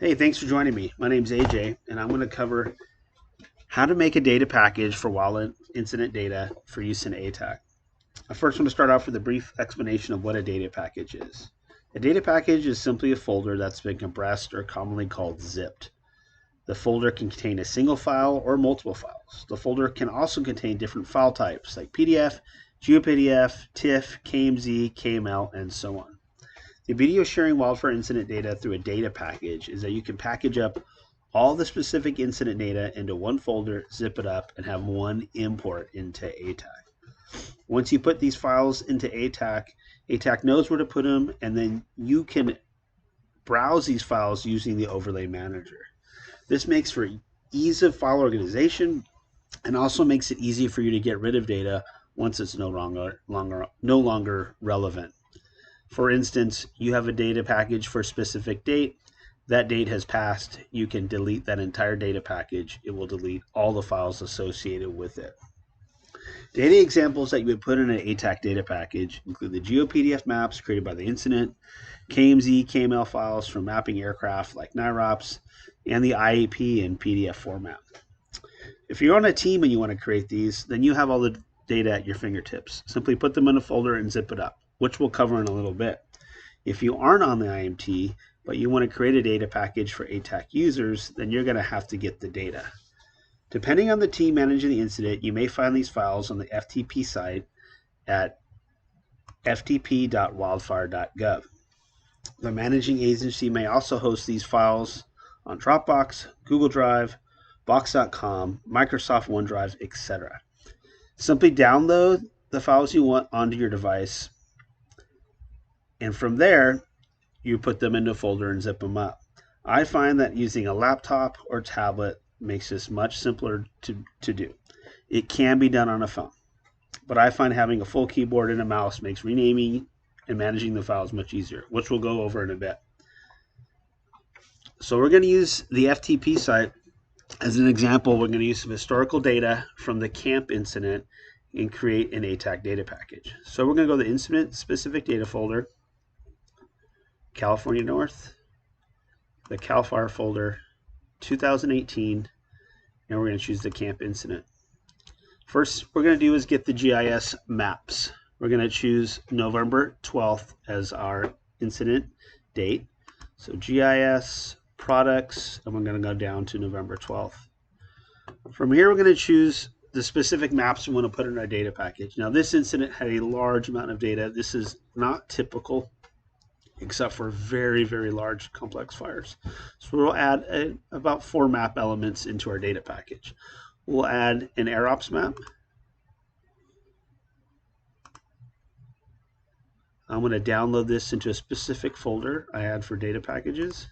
Hey, thanks for joining me. My name's AJ, and I'm going to cover how to make a data package for Wildland incident data for use in ATAK. I first want to start off with a brief explanation of what a data package is. A data package is simply a folder that's been compressed or commonly called zipped. The folder can contain a single file or multiple files. The folder can also contain different file types like PDF, GeoPDF, TIFF, KMZ, KML, and so on. The beauty of sharing wildfire incident data through a data package is that you can package up all the specific incident data into one folder, zip it up, and have one import into ATAK. Once you put these files into ATAK, ATAK knows where to put them, and then you can browse these files using the overlay manager. This makes for ease of file organization and also makes it easy for you to get rid of data once it's no longer relevant. For instance, you have a data package for a specific date. That date has passed. You can delete that entire data package. It will delete all the files associated with it. Data examples that you would put in an ATAK data package include the GeoPDF maps created by the incident, KMZ, KML files from mapping aircraft like NIROPS, and the IAP in PDF format. If you're on a team and you want to create these, then you have all the data at your fingertips. Simply put them in a folder and zip it up, which we'll cover in a little bit. If you aren't on the IMT, but you want to create a data package for ATAK users, then you're going to have to get the data. Depending on the team managing the incident, you may find these files on the FTP site at ftp.wildfire.gov. The managing agency may also host these files on Dropbox, Google Drive, Box.com, Microsoft OneDrive, etc. Simply download the files you want onto your device, and from there, you put them into a folder and zip them up. I find that using a laptop or tablet makes this much simpler to do. It can be done on a phone, but I find having a full keyboard and a mouse makes renaming and managing the files much easier, which we'll go over in a bit. So we're going to use the FTP site as an example. We're going to use some historical data from the camp incident and create an ATAK data package. So we're going to go to the incident specific data folder, California North, the CAL FIRE folder, 2018, and we're going to choose the camp incident. First, we're going to do is get the GIS maps. We're going to choose November 12th as our incident date. So GIS, products, and we're going to go down to November 12th. From here, we're going to choose the specific maps we want to put in our data package. Now, this incident had a large amount of data. This is not typical, except for very, very large complex fires. So we'll add about 4 map elements into our data package. We'll add an AirOps map. I'm going to download this into a specific folder I add for data packages.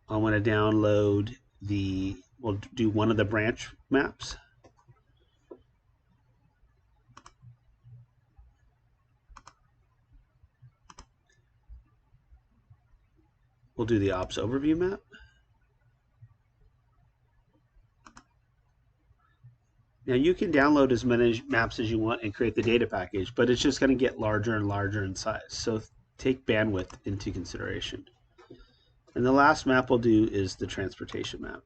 I'm going to download we'll do one of the branch maps. We'll do the ops overview map. Now you can download as many maps as you want and create the data package, but it's just going to get larger and larger in size. So take bandwidth into consideration. And the last map we'll do is the transportation map.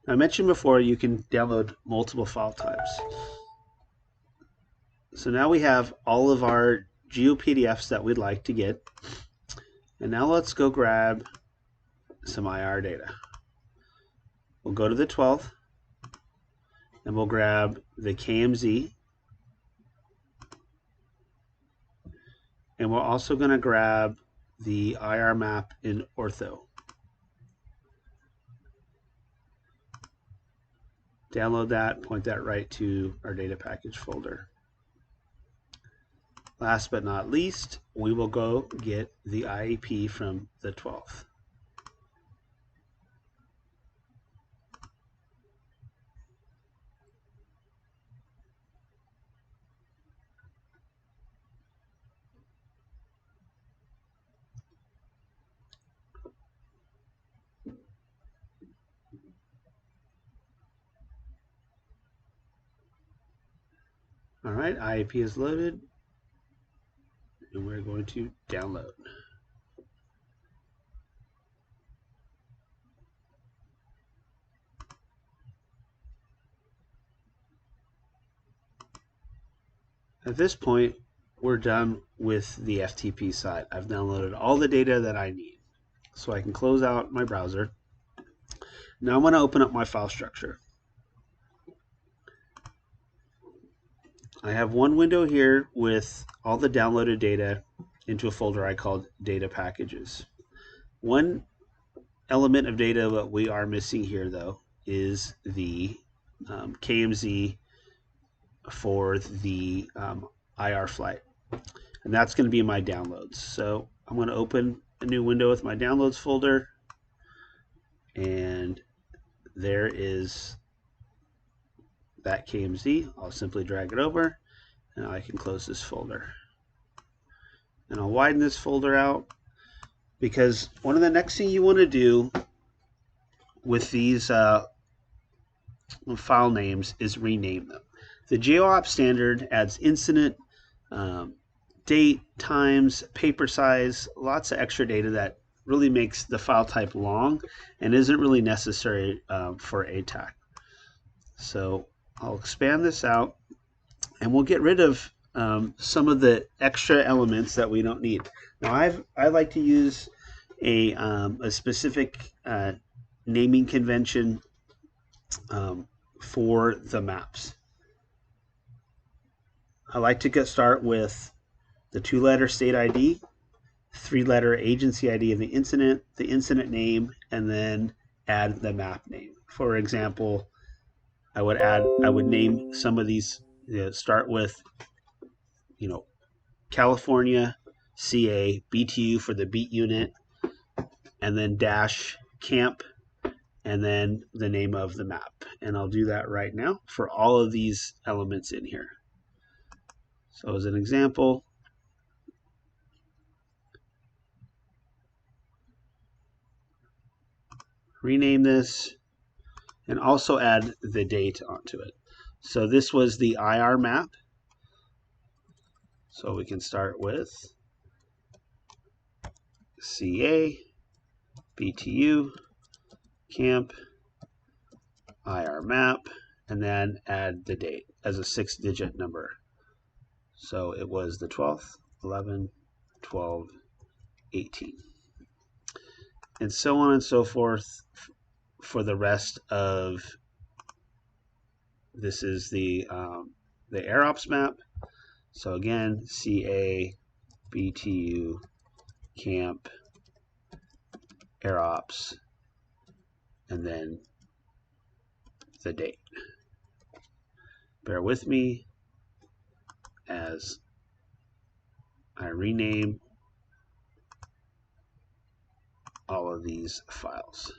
Now, I mentioned before you can download multiple file types. So now we have all of our GeoPDFs that we'd like to get. And now let's go grab some IR data. We'll go to the 12th, and we'll grab the KMZ. And we're also going to grab the IR map in ortho. Download that, point that right to our data package folder. Last but not least, we will go get the IAP from the 12th. All right, IAP is loaded, and we're going to download. At this point, we're done with the FTP side. I've downloaded all the data that I need. So I can close out my browser. Now I'm going to open up my file structure. I have one window here with all the downloaded data into a folder I called data packages. One element of data that we are missing here, though, is the KMZ for the IR flight. And that's going to be my downloads. So I'm going to open a new window with my downloads folder. And there is that KMZ. I'll simply drag it over. And I can close this folder. And I'll widen this folder out, because one of the next thing you want to do with these file names is rename them. The GeoOps standard adds incident, date, times, paper size, lots of extra data that really makes the file type long and isn't really necessary for ATAK. So I'll expand this out, and we'll get rid of some of the extra elements that we don't need. Now I like to use a specific naming convention for the maps. I like to start with the 2-letter state ID, 3-letter agency ID of the incident name, and then add the map name. For example, I would name some of these, start with, California, CA, BTU for the beat unit, and then dash camp, and then the name of the map. And I'll do that right now for all of these elements in here. So as an example, rename this and also add the date onto it. So this was the IR map. So we can start with CA, BTU, camp, IR map, and then add the date as a 6-digit number. So it was the 12th, 11, 12, 18. And so on and so forth for the rest of, this is the AirOps map. So again, CA, BTU, camp, AirOps, and then the date. Bear with me as I rename all of these files.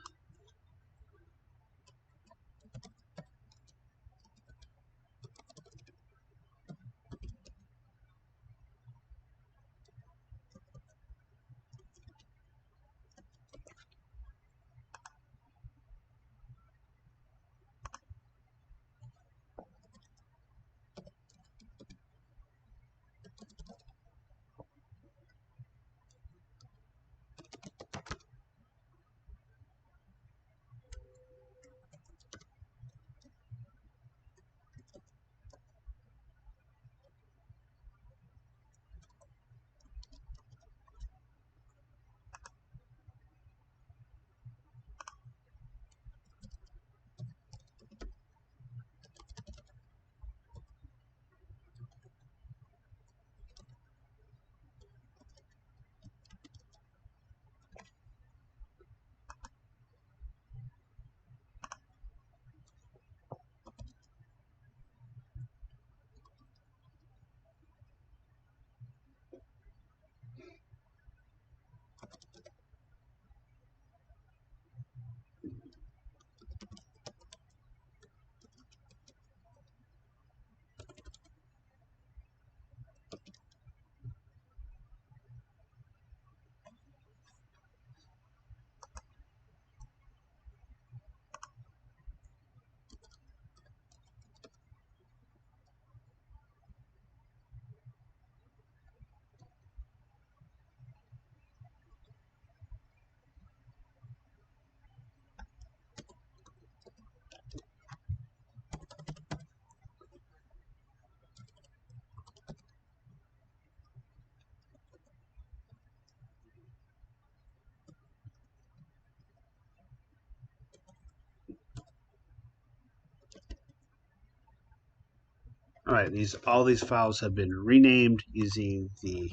right, all these files have been renamed using the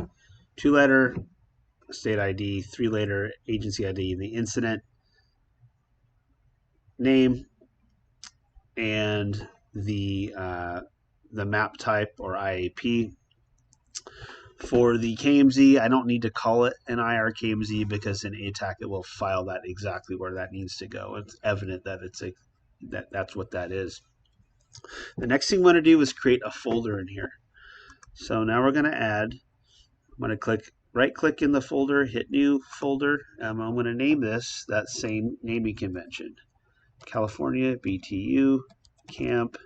2-letter state ID, 3-letter agency ID, the incident name, and the map type or IAP. For the KMZ, I don't need to call it an IR KMZ because in ATAK it will file that exactly where that needs to go. It's evident that that's what that is. The next thing we want to do is create a folder in here. So now we're going to add. I'm going to right-click in the folder, hit New Folder. I'm going to name this that same naming convention: California BTU Camp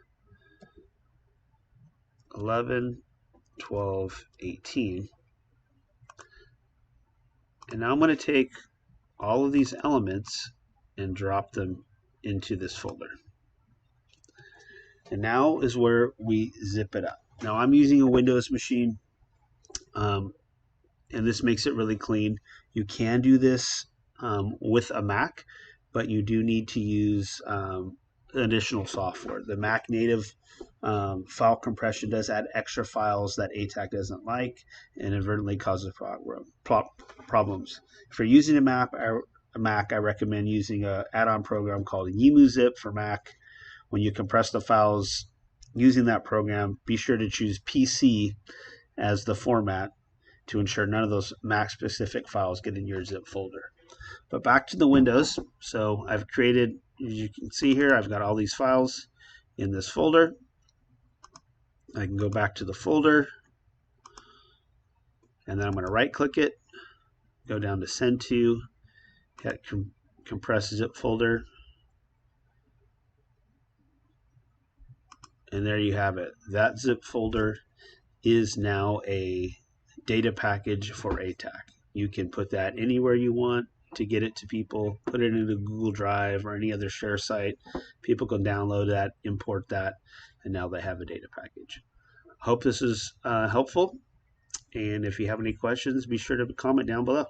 11, 12, 18. And now I'm going to take all of these elements and drop them into this folder. And now is where we zip it up. Now I'm using a Windows machine, and this makes it really clean. You can do this with a Mac, but you do need to use additional software. The Mac native file compression does add extra files that ATAK doesn't like and inadvertently causes problems. If you're using a Mac, I recommend using an add-on program called YemuZip for Mac. When you compress the files using that program, be sure to choose PC as the format to ensure none of those Mac-specific files get in your zip folder. But back to the Windows. So I've created, as you can see here, I've got all these files in this folder. I can go back to the folder, and then I'm going to right-click it, go down to Send To, hit Compress Zip Folder, and there you have it. That zip folder is now a data package for ATAK. You can put that anywhere you want to get it to people, put it into Google Drive or any other share site. People can download that, import that, and now they have a data package. Hope this is helpful, and if you have any questions, be sure to comment down below.